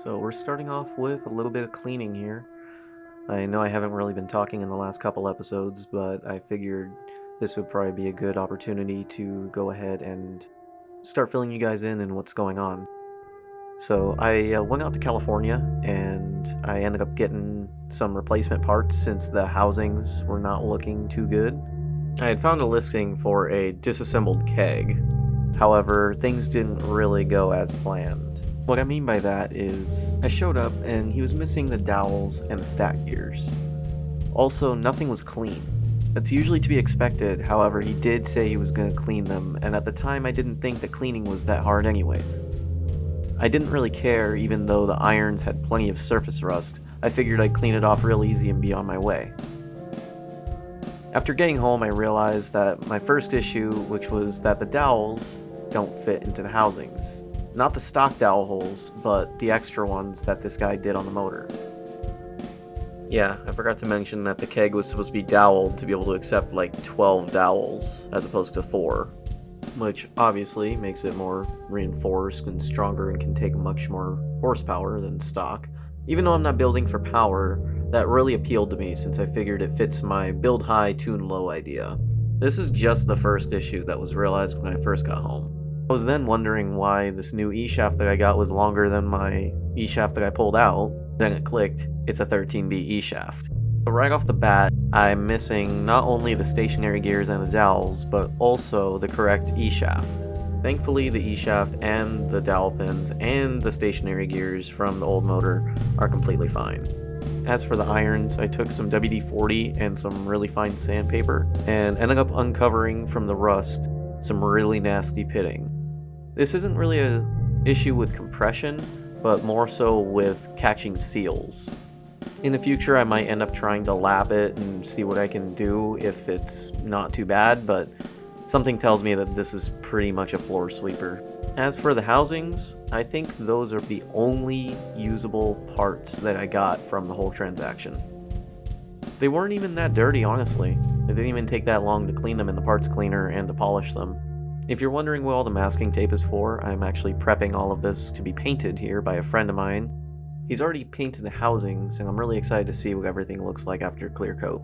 So we're starting off with a little bit of cleaning here. I know I haven't really been talking in the last couple episodes, but I figured this would probably be a good opportunity to go ahead and start filling you guys in what's going on. So I went out to California and I ended up getting some replacement parts since the housings were not looking too good. I had found a listing for a disassembled keg. However, things didn't really go as planned. What I mean by that is, I showed up and he was missing the dowels and the stack gears. Also, nothing was clean. That's usually to be expected, however he did say he was going to clean them, and at the time I didn't think that cleaning was that hard anyways. I didn't really care, even though the irons had plenty of surface rust. I figured I'd clean it off real easy and be on my way. After getting home, I realized that my first issue, which was that the dowels don't fit into the housings. Not the stock dowel holes, but the extra ones that this guy did on the motor. Yeah, I forgot to mention that the keg was supposed to be doweled to be able to accept like 12 dowels as opposed to 4. Which obviously makes it more reinforced and stronger and can take much more horsepower than stock. Even though I'm not building for power, that really appealed to me since I figured it fits my build high, tune low idea. This is just the first issue that was realized when I first got home. I was then wondering why this new E-shaft that I got was longer than my E-shaft that I pulled out. Then it clicked, it's a 13B E-shaft. But right off the bat, I'm missing not only the stationary gears and the dowels, but also the correct E-shaft. Thankfully, the E-shaft and the dowel pins and the stationary gears from the old motor are completely fine. As for the irons, I took some WD-40 and some really fine sandpaper and ended up uncovering from the rust some really nasty pitting. This isn't really an issue with compression, but more so with catching seals. In the future, I might end up trying to lap it and see what I can do if it's not too bad, but something tells me that this is pretty much a floor sweeper. As for the housings, I think those are the only usable parts that I got from the whole transaction. They weren't even that dirty, honestly. It didn't even take that long to clean them in the parts cleaner and to polish them. If you're wondering what all the masking tape is for, I'm actually prepping all of this to be painted here by a friend of mine. He's already painted the housings, and I'm really excited to see what everything looks like after clear coat.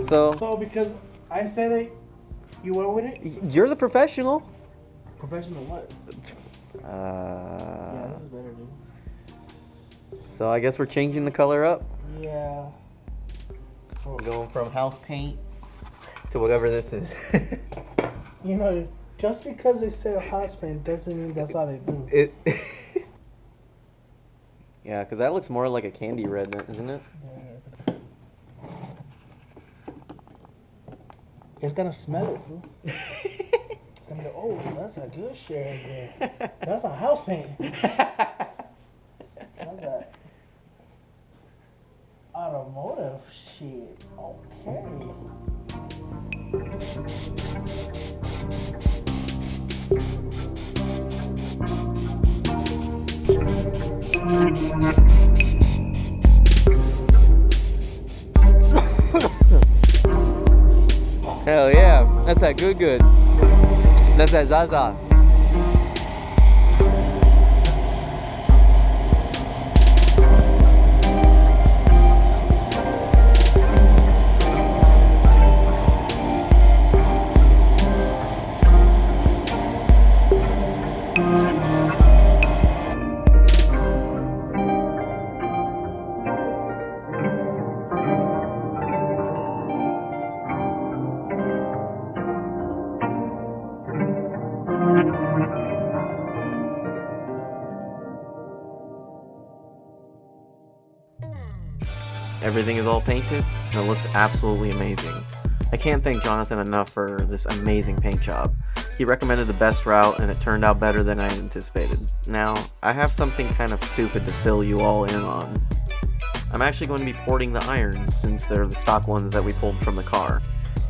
So because I said it, you went with it? You're the professional. Professional what? Yeah, this is better, dude. So I guess we're changing the color up. Yeah. We're going from house paint to whatever this is. You know, just because they say house paint doesn't mean that's all they do. It. Yeah, because that looks more like a candy red, isn't it? Yeah. It's gonna smell it, fool. It's gonna go, oh, that's a good shade there. That's not house paint. That's that automotive shit. Okay. Hell yeah, that's that good. That's that Zaza. Everything is all painted, and it looks absolutely amazing. I can't thank Jonathan enough for this amazing paint job. He recommended the best route, and it turned out better than I anticipated. Now, I have something kind of stupid to fill you all in on. I'm actually going to be porting the irons, since they're the stock ones that we pulled from the car.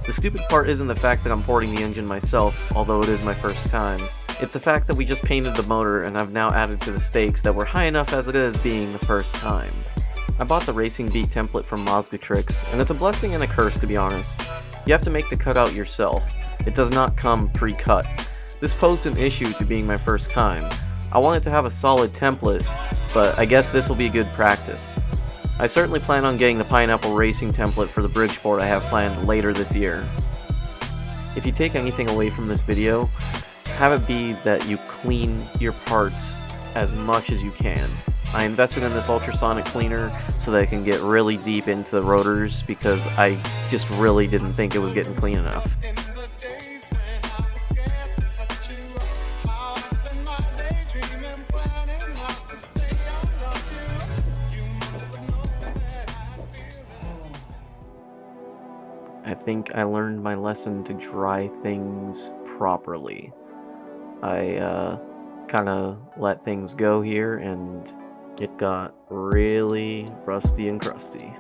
The stupid part isn't the fact that I'm porting the engine myself, although it is my first time. It's the fact that we just painted the motor, and I've now added to the stakes that were high enough as it is being the first time. I bought the Racing Beat template from Mazda Tricks, and it's a blessing and a curse to be honest. You have to make the cutout yourself. It does not come pre-cut. This posed an issue to being my first time. I wanted to have a solid template, but I guess this will be good practice. I certainly plan on getting the Pineapple Racing template for the Bridgeport I have planned later this year. If you take anything away from this video, have it be that you clean your parts as much as you can. I invested in this ultrasonic cleaner so that I can get really deep into the rotors because I just really didn't think it was getting clean enough. I think I learned my lesson to dry things properly. I kind of let things go here and it got really rusty and crusty.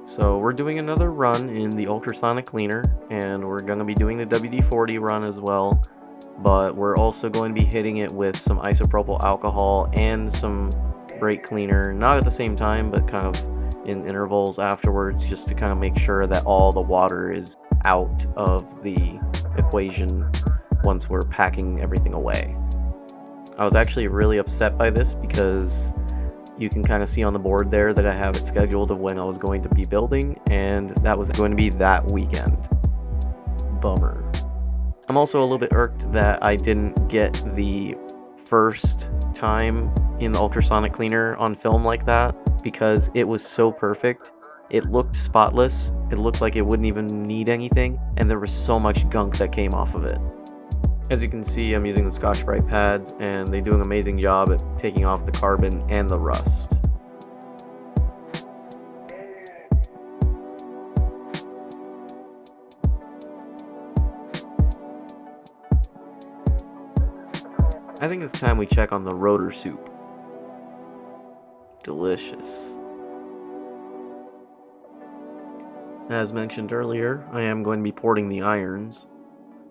So we're doing another run in the ultrasonic cleaner, and we're going to be doing the WD-40 run as well, but we're also going to be hitting it with some isopropyl alcohol and some brake cleaner, not at the same time, but kind of in intervals afterwards, just to kind of make sure that all the water is out of the equation once we're packing everything away. I was actually really upset by this because you can kind of see on the board there that I have it scheduled of when I was going to be building, and that was going to be that weekend. Bummer. I'm also a little bit irked that I didn't get the first time in the ultrasonic cleaner on film like that, because it was so perfect. It looked spotless, it looked like it wouldn't even need anything, and there was so much gunk that came off of it. As you can see, I'm using the Scotch-Brite pads, and they do an amazing job at taking off the carbon and the rust. I think it's time we check on the rotor soup. Delicious. As mentioned earlier, I am going to be porting the irons,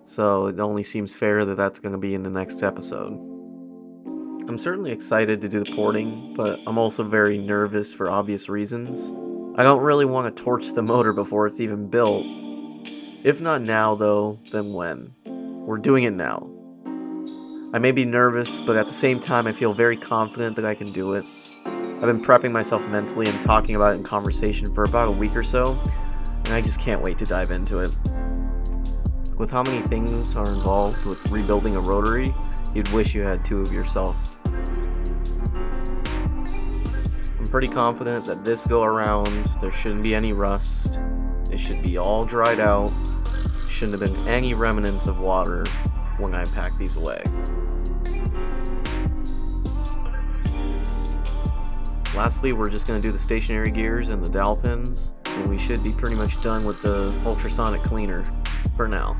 so it only seems fair that that's going to be in the next episode. I'm certainly excited to do the porting, but I'm also very nervous for obvious reasons. I don't really want to torch the motor before it's even built. If not now though, then when? We're doing it now. I may be nervous, but at the same time I feel very confident that I can do it. I've been prepping myself mentally and talking about it in conversation for about a week or so, and I just can't wait to dive into it. With how many things are involved with rebuilding a rotary, you'd wish you had two of yourself. I'm pretty confident that this go around, there shouldn't be any rust. It should be all dried out. Shouldn't have been any remnants of water when I pack these away. Lastly, we're just going to do the stationary gears and the dowel pins, and we should be pretty much done with the ultrasonic cleaner for now.